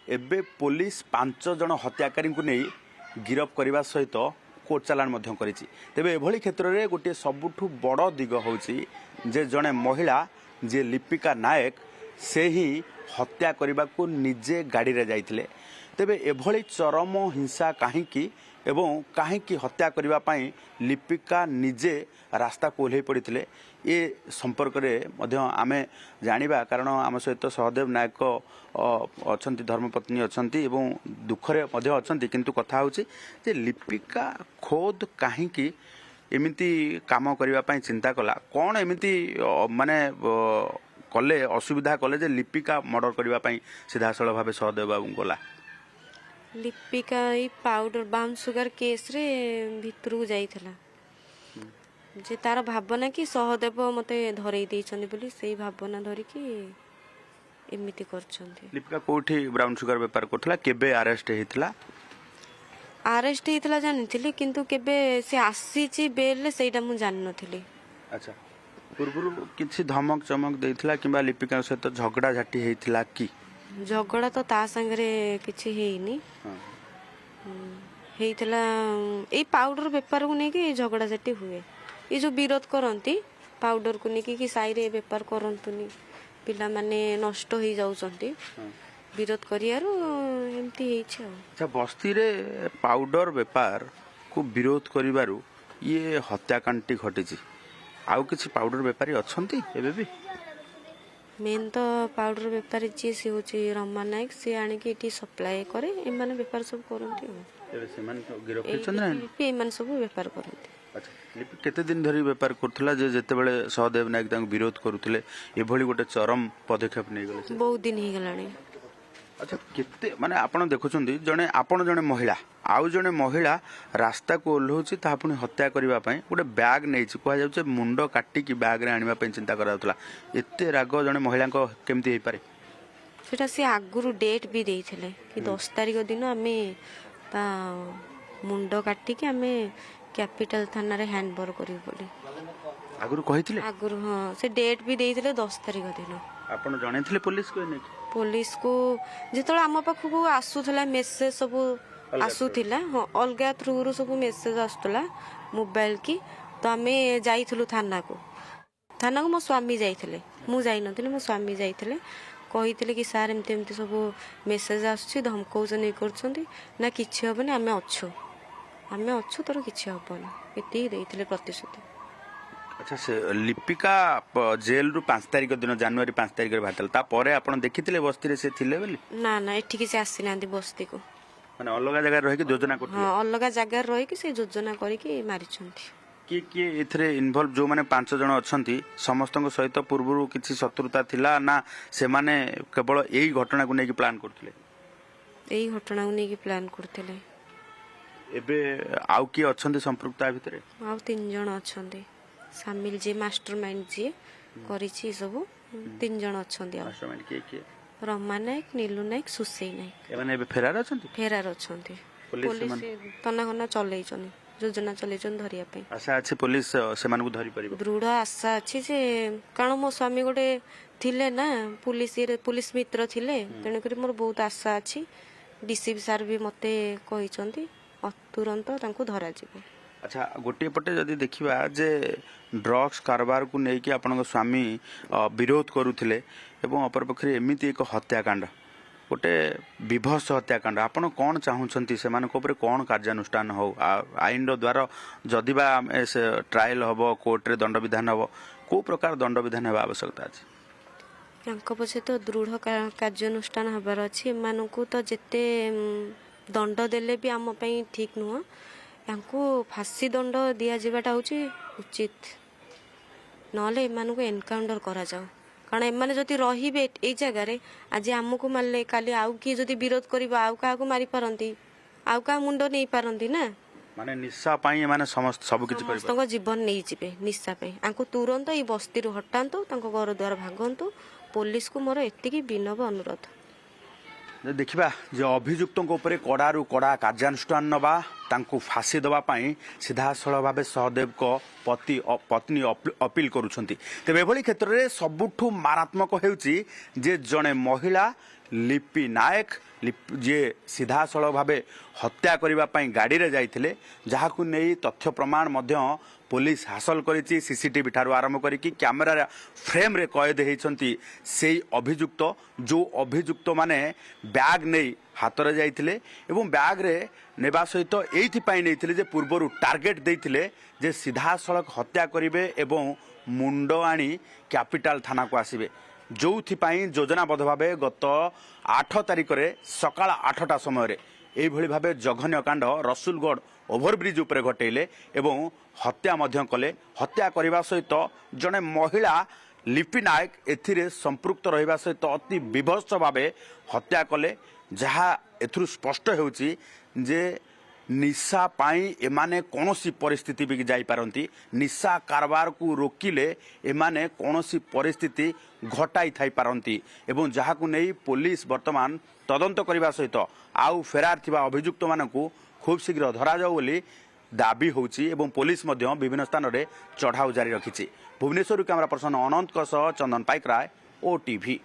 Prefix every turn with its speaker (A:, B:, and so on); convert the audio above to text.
A: एबे पुलिस 5 जन हत्याकारी को नहीं गिरफ करने सहित कोर्ट चालान करिछि। तेबे एभली क्षेत्र में गोटे सबुठु बड़ दिग होछि जे जड़े महिला जे लिपिका नायक से ही हत्या करने को निजे गाड़ी रे जाइथिले। तेबे एभली चरम हिंसा काहींकी एवं काहींकी हत्या करने पाई लिपिका निजे रास्ता को ओह्लै पड़ते ये संपर्क में आमे जानिबा कारण आम सहित सहदेव नायक अच्छा धर्मपत्नी अच्छा दुखरे अच्छा किंतु कथा होची जे लिपिका खोद काहींकी एमिति काम करने चिंता कला कौन एमिति माने कले असुविधा कले जे लिपिका मर्डर करने सीधासल भाव सहदेव बाबू गला।
B: Lipika powder brown sugar case रे भितर को जाइथिला जे तार भावना कि सहदेव मते धरई देइछन्ती बोली सेही भावना धरि कि एमिति करछन्ती।
A: लिपिका कोठी ब्राउन सुगर व्यापार करथला केबे अरेस्ट हेतला?
B: अरेस्ट हेतला जानिथिली किंतु केबे से आसीची बेल सेटा मु जान नथिली।
A: अच्छा पूर्वरु किछि धमक चमक देइथिला किबा लिपिका सहित झगड़ा झाटी हेतला कि?
B: झगड़ा तो ता संगरे किछि हेइनी। हेइतला ए पाउडर व्यापार को नेकी झगड़ा झाटी हुए। ये जो विरोध करती पाउडर को नेकी कि साइरे व्यापार करंतुनी पिला माने नष्ट हो जाउछंती विरोध करियारो एमती हेइछ।
A: अच्छा बस्ती रे पाउडर व्यापार को विरोध करिवारु ये हत्याकांडटी घटिछि। आउ किछि पाउडर व्यापारी अछंती एबे भी?
B: मेन तो पाउडर व्यापारी जी से होची रमा नायक से आने की इटी सप्लाई करे एमाने व्यापार सब करंती
A: एबे सेमान गिरफ्त छन ना
B: एमान सब व्यापार करंती।
A: अच्छा लिपि केते दिन धरी व्यापार करथला जे जेते बेले सहदेव नायक तांग विरोध करूथले एभली गोटे चरम पदक्षेप नै गेले?
B: बहुत दिन ही गलानी।
A: अच्छा केते माने आपण देखुछंदी जने आपण जने महिला आउ जने महिला रास्ता को ओल्होछि ता पुनी हत्या करबा पई गोटे बैग नैछि कोहा जाउछे मुंडो काटी की बैग रे आनिबा पई चिंता कराउतला एते राग जने महिला को केमती हे पारे?
B: सेटा से आगुरु डेट भी देइथिले कि 10 तारिख दिन हमें ता मुंडो काटी के हमें कैपिटल थाना रे हैंडओवर करियो बोली
A: आगुरु कहिथिले?
B: आगुरु हां से डेट भी देइथिले 10 तारिख दिन।
A: आपण जणैथिले पुलिस को नै?
B: पुलिस को जेतोला हम पाखु को आसुथला मेसेज सब आसुथिला हां अलगा थ्रू रो सब मेसेज आसुतला मोबाइल की तो हमें जाइथलु थाना को मो स्वामी जाइथिले मु जाई नथिले मो स्वामी जाइथिले कहिथिले कि सर एमते एमते सब मेसेज आसुछि धमकौ जने करछंती ना किछि हबनी हमें अच्छु तोर किछि हबनी एती देइथिले प्रतिशत।
A: अच्छा से लिपिका जेल रु 5 तारिख दिन जनवरी 5 तारिख रे भातल ता परे आपण देखिथिले बस्ती रे से थिले बेली?
B: ना ना एठी कि से आसी नांदी बस्ती को
A: माने अलग जगह रहि के योजना करथिले?
B: हां अलग जगह रहि के से योजना करि के मारिछंती।
A: कि एथरे इन्वॉल्व जो माने 5 जण अछंती समस्त सहित पूर्वरु किछि शत्रुता थिला ना से माने केवल एई घटना को नै कि प्लान करथिले?
B: एई घटना को नै कि प्लान करथिले।
A: एबे आउ की अछंती संपृक्तता भितरे?
B: आउ 3 जण अछंती शामिल जे मास्टरमाइंड जे करिछि सब 3 जण अछंती।
A: मास्टरमाइंड के
B: रमा नायक नीलू नायक सुसेई नायक
A: एमाने एबे फेरार अछंती?
B: फेरार अछंती। पुलिस तनाघना चलैछनी योजना चलैछन धरिया पे।
A: आशा अछि पुलिस सेमान को धरि परिबो? दृढ़
B: आशा अछि जे कारण मो स्वामी गोटे थिले ना पुलिस मित्र थिले तेनु करी मोर बहुत आशा अछि डीसीपी सर भी मते कहिसंती तुरंत तांको धरा जिवो।
A: अच्छा गोटे पटे जदि देखिबा जे ड्रग्स कारबार को नै कि आपन स्वामी विरोध करूथिले एवं अपर पक्षरे एमिति एक हत्याकांड गोटे विभत्स हत्याकांड आपण कोन चाहुछंती सेमान को ऊपर कोन कार्यानुष्ठान हो आईन रो द्वारा जदिबा ट्रायल हबो कोर्ट रे दंड विधान हबो को प्रकार दंड विधान हेबा आवश्यकता अछि?
B: यांको पछे तो दृढ़ कार्यानुष्ठान हबार अछि मानकु तो जेते दंड देले भी आम पई ठीक नुह यांको फांसी दंड दिया जिबाटा होची उचित नले एमानको एनकाउंटर करा जाओ कारण एमाने जति रहिबे ए जगह रे आज हमको मारले काली आउ की जति विरोध करबा आउ का को मारी पारंती आउ का मुंडो नै पारंती ना
A: माने निशा पाई माने समस्त सब किछ करबा
B: तंको जीवन नै जिबे निशा पे आंको तुरंत ई बस्ती रु हटांतो तंको घर द्वार भागंतो पुलिस को मोर एतिकी विनव अनुरोध।
A: देखिबा जे अभियुक्तों ऊपर कड़ारू कड़ा कार्यानुष्ठान नबा तांको फांसी दबा पाई सीधासल भाव सहदेव को पत्नी अपील करुछंती। तेबे एभली क्षेत्र में सबुठु मारात्मक हेउची जे जणे महिला लिपि नायक जे सीधासल भाव हत्या करने गाड़ी रे जाइथिले जहाकु नहीं तथ्य प्रमाण मध्य पुलिस हासिल करिछि सीसीटीवी ठारू आरंभ करिकि कैमेरा फ्रेम रे कैद होइछंती से अभियुक्त जो अभियुक्त माने बैग नहीं हाथ रे जाइथिले एवं बैग रे नेबा सहित एइथिपाई नैथिले जे पूर्वरु टार्गेट देइथिले जे सीधा सड़क हत्या करिवे एवं मुंड आनी कैपिटल थाना को आसिबे जो योजनाबद्ध भाव गत 8 तारिख रे सकाळ 8टा समय एभली भाव जघन्य कांड रसुलगढ़ ओभरब्रिज उपरे घटेले एवं हत्या मध्य कले हत्या करने सहित जड़े महिला लिपि नायक एथिरे संपृक्त रहिबा सहित अति विभत्स भाव हत्या कले जहाँ एथुरु स्पष्ट होउची जे निशा पाई एमाने कौनसी परिस्थिति भी जाई पारंती निशा कारबार को रोकिले एमाने कौनसी परिस्थिति घटाई थाई पारंती एवं जहाकु नहीं पुलिस वर्तमान तदंत करने सहित आउ फेरार थिबा अभियुक्त मानकु खूब शीघ्र धरा जाऊ बोली दाबी होउची एवं पुलिस मध्य विभिन्न स्थान रे चढ़ाऊ जारी रखिछि। भुवनेश्वर कैमरा पर्सन अनंत चंदन पाइक राय ओटीवी।